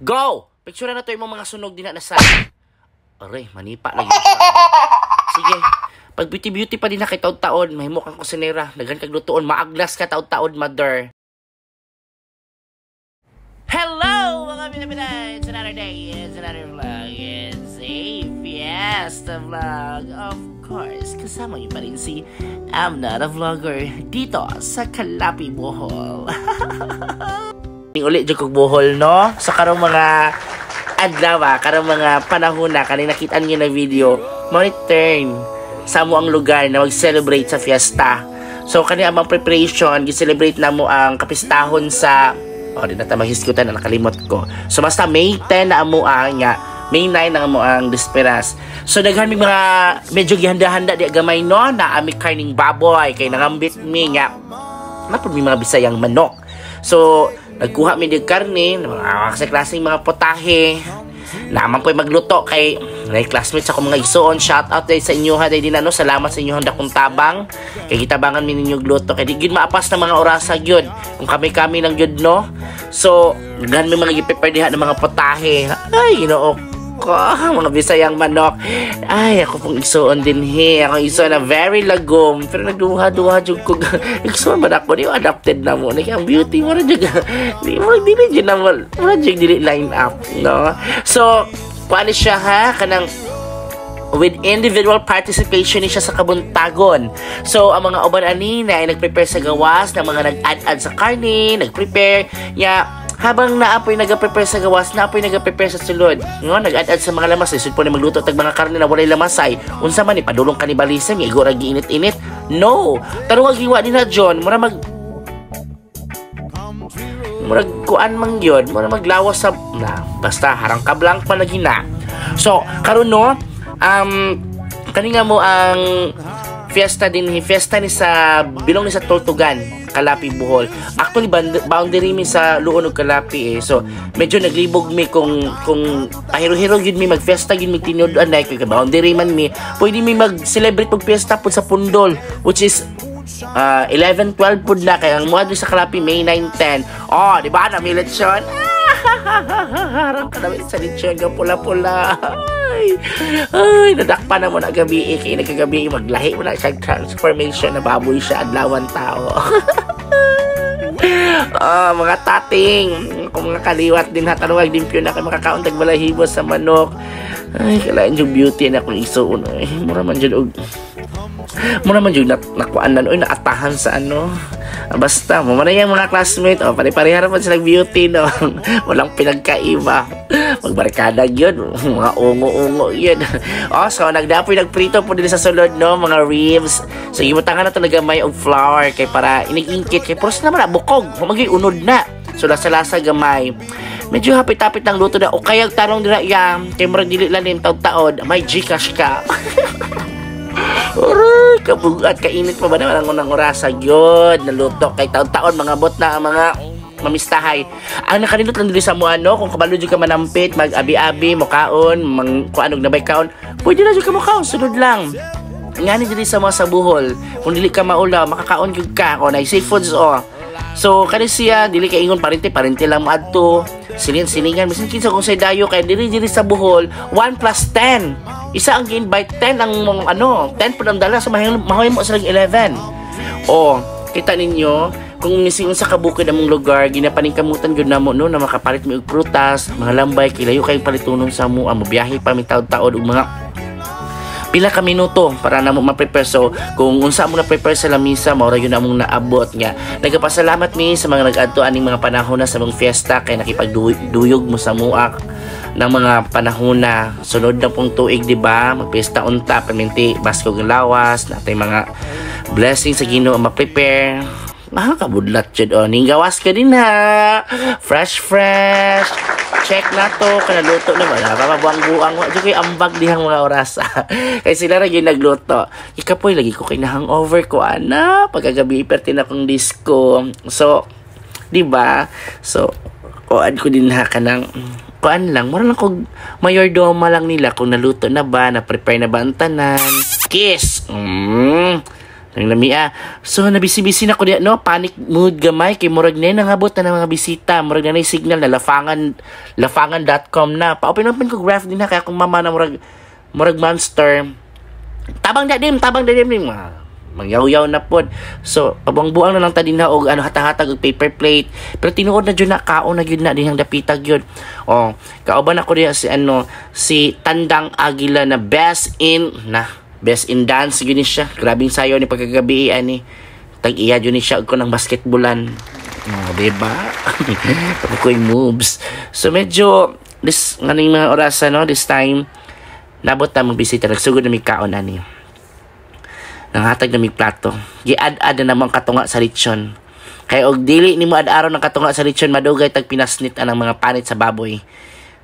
Go! Picture na to yung mga sunog din na sa... Aray, manipa lagi. Sige. Pag beauty pa din na kay taon-taon, mahimo kang kusinera. Dagan kag lutuon, maaglas ka taon-taon, mother. Hello, mga pinapinay! It's another day, it's another vlog. It's a fiesta vlog. Of course, kasama niyo pa rin si I'm Not a Vlogger dito sa Calapi, Bohol. Ulit dyan kong Bohol, no? Sa karong mga adlaw, karong mga panahon na kanina nakitaan nyo na video, mo-return sa mo ang lugar na mag-celebrate sa fiesta. So, kanina amang preparation, gi-celebrate na mo ang kapistahon sa... di na tamahiskutan na nakalimot ko. So, basta May 10 na amo ang nga. May 9 na amo ang Desperas. So, daghan may mga medyo gihanda-handa di agamay, no? Na ami karning baboy. Kay nangambit mi nga. Napod may mga bisayang manok. So, nagkuha mi di karne, mga klaseng mga potahe. Naman po magluto kay classmates ako mga igsoon. Shout out sa inyo ha, din ano, salamat sa inyo dakong tabang. Kay gitabangan mi ninyo gluto kay di gyud maapas na mga orasa gyud. Kung kami lang gyud, no. So, gan mi mga gi-prepare diha ng mga potahe. Ay, Ginoo ko, mga bisayang manok. Ay, ako pong igsoon din he. Ako igsoon na very lagom. Pero nagduha-duha jud ko. Igsoon man ako, di adapted na mo. Ang beauty mo na jud. Di jud na mo. Wala jud dili line up, no? So, paano siya ha? Kanang with individual participation ni siya sa kabuntagon. So, ang mga uban ani na ay nagprepare sa gawas, na mga nag-add sa karne, nagprepare, habang naapoy nag-prepare sa gawas, naapoy nag-prepare sa sulod. No? Nag-add sa mga lamas, isod po na magluto tag mga karne na walay lamasay. Unsa man ipadulong kanibalism, igo ra giinit-init. No! Tarong agiwa din na John, murag kuan man gyud, murag maglawas sa basta harang kablang pa lagi na. So, karon no, kaninga mo ang fiesta ni sa bilong ni sa Tortugan, Calapi, Bohol. Actually boundary mi sa Luon ug Calapi So medyo naglibog mi kung pahiro-hiro gyud mi magfiesta gyud mi tinud-an na kay boundary man mi. Pwede mi mag-celebrate og fiesta pud sa Pundol, which is 11-12 pud na kay ang muadto sa Calapi May 9-10. Di ba na mi lechon? Harang ka namin sa lechon ng pula-pula. Ay, nadakpa na mo na gabi. Kaya nagkagabi maglahi mo na siya transformation na baboy siya adlawan tao. Mga tating, kung mga kaliwat din hatanong agdimpyo na kayo makakaon tagbalahibo sa manok. Ay, kailangan yung beauty na kung isuon. Ay, mura man dyan nakuan na naatahan sa ano. Basta, mamana yung mga classmate, pare-parehara pa silang beauty, no? Walang pinagkaiba. Magbarkada yun, mga ungo-ungo yun. So, nagprito po din sa sulod, no? Mga ribs. So, imutangan na talaga may og flour, kay para inigingkit, kay pros naman bukog, magiging unod na. So, lasa-lasa gamay. Medyo hapit-hapit ang luto na, o kaya tarong nila yan, kay murag dili lalim taon-taon, may Gcash ka. Uray, kabugat, kainit pa ba naman ang unang orasa yun, naluto kay taon-taon, mga bot na mga mamistahay. Ang nakanilot lang dili sa mo kung kabalo dyan ka manampit, mag-abi-abi, mukaon, kuanog na bay kaon, pwede na dyan ka mukaon, sunod lang. Nga ni dili sa mga sa Bohol, kung dili ka maulaw, makakaon yun ka, o na seafoods So, kani siya, dili ka ingon, parente lang maadto, silingan, misin kinsa kung say dayo, kaya dili sa Bohol, 1 plus 10. Isa ang gi-invite, 10 ang 10 po ang dala, so mahoy mo sa 11. Kita ninyo, kung mising sa kabukid among lugar, ginapaningkamutan gyud namo no na makapalit mi og prutas, mga lambay, kilayo kay palitunon sa mo, biyahe pa mi taud-taud og mga pila ka minuto para namo ma-prepare. So kung unsa mo na prepare sa lamisa, mao ra gyud among naabot nga. Nagapasalamat mi sa mga nag-adto aning mga panahon na sa mong fiesta kay nakipagduyog mo sa muak ng mga panahon na sunod na pong tuig, di ba? Magpista unta, paminti, baskog ng lawas, natay mga blessings sa Ginoo ma-prepare. Kabudlat yun, ninggawas ka din ha. Fresh. Check na to, kanaluto na ba? Napapabuang-buang, di ko yung ambag dihang mga oras. Kaya sila rin yung nagluto. Ikapoy, lagi ko kayo na hangover ko, pagkagabi, ipertin akong disco. So, di ba? So, kuan ko din ha ka ng kuan lang, mura lang kung mayordoma lang nila kung naluto na ba, na-prepare na ba ang tanan. Kiss! Nang lamia. So nabisi-bisi na ko diya no, panic mood gamay kay murag na nangabot na ng mga bisita, murag na signal na lafangan.com na. Pa-open ko graph din na kaya kung mama na murag monster. Tabang dadim magyaw-yaw na pod. So pabang-buang na lang ta din na og hatag-hatag og paper plate. Pero tinuod na jud na kaon na gyud na dihang dapitag yun. Kauban ako diya si Tandang Aguila na best in dance yun siya. Grabing sayo ni pagkagabi ani. Tag-iya yun siya ko ng basketballan. Diba? Pakukoy moves. So medyo nganing mga oras this time nabot na mong bisita. Nagsugod na may kaon ani. Nanghatag na may plato. Giad-ad na namang katunga sa lechon. Kaya og dili nimo ad-araw ng katunga sa lechon madugay tag pinasnit anang mga panit sa baboy.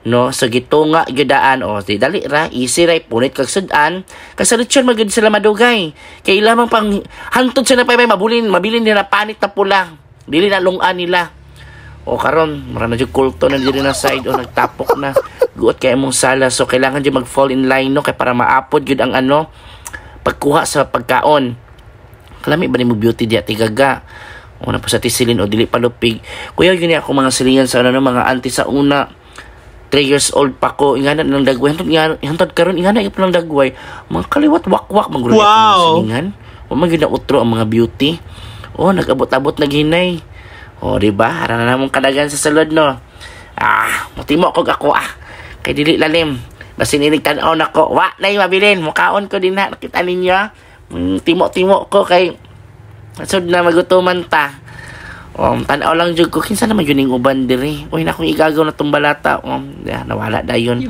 No, so gitunga gyudaan di dali ra easy ra punit kag sudan kay sa lechon magud sila madugay. Kay lamang pang hantod sila pa mabilin nila panit na pula. Dili na lungan nila. Karon mara na jud kulto na diri na side nagtapok na. Guot kay imong sala so kailangan jud mag-fall in line no kay para maapod gyud ang pagkuha sa pagkaon. Kalami ba ni mo beauty diya tigaga? Una pa sa tisilin o dili palupig. Kuya yun ako mga silingan sa mga auntie sa una. 3 years old pa ko. Ingana ng dagway. Hantod karon ingana ipon ng dagway. Mga kaliwat wak-wak magulay mga silingan. Magina utro ang mga beauty. Nag-abot-abot na ginay. Diba? Hara na namang kadagan sa salod no. Matimo kog ako kay dili lalim. Basin inig tanaw na ko. Nay mabilin. Mukaon ko din na. Nakita ninyo. Timo-timo ko kay sud na magutuman ta. Tanaw lang jud ko. Kinsa naman yun yung uban diri. Na kung igagaw na tong balata. Nawala dayon.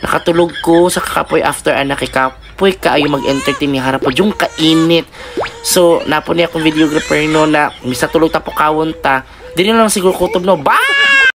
Nakatulog ko sa kakapoy after kay kapoy kaayo mag-entertain ni harap po. Yung kainit. So, napo niya akong videographer no na misa tulog ta po kawon ta. Dili na lang siguro kutob no. Bye!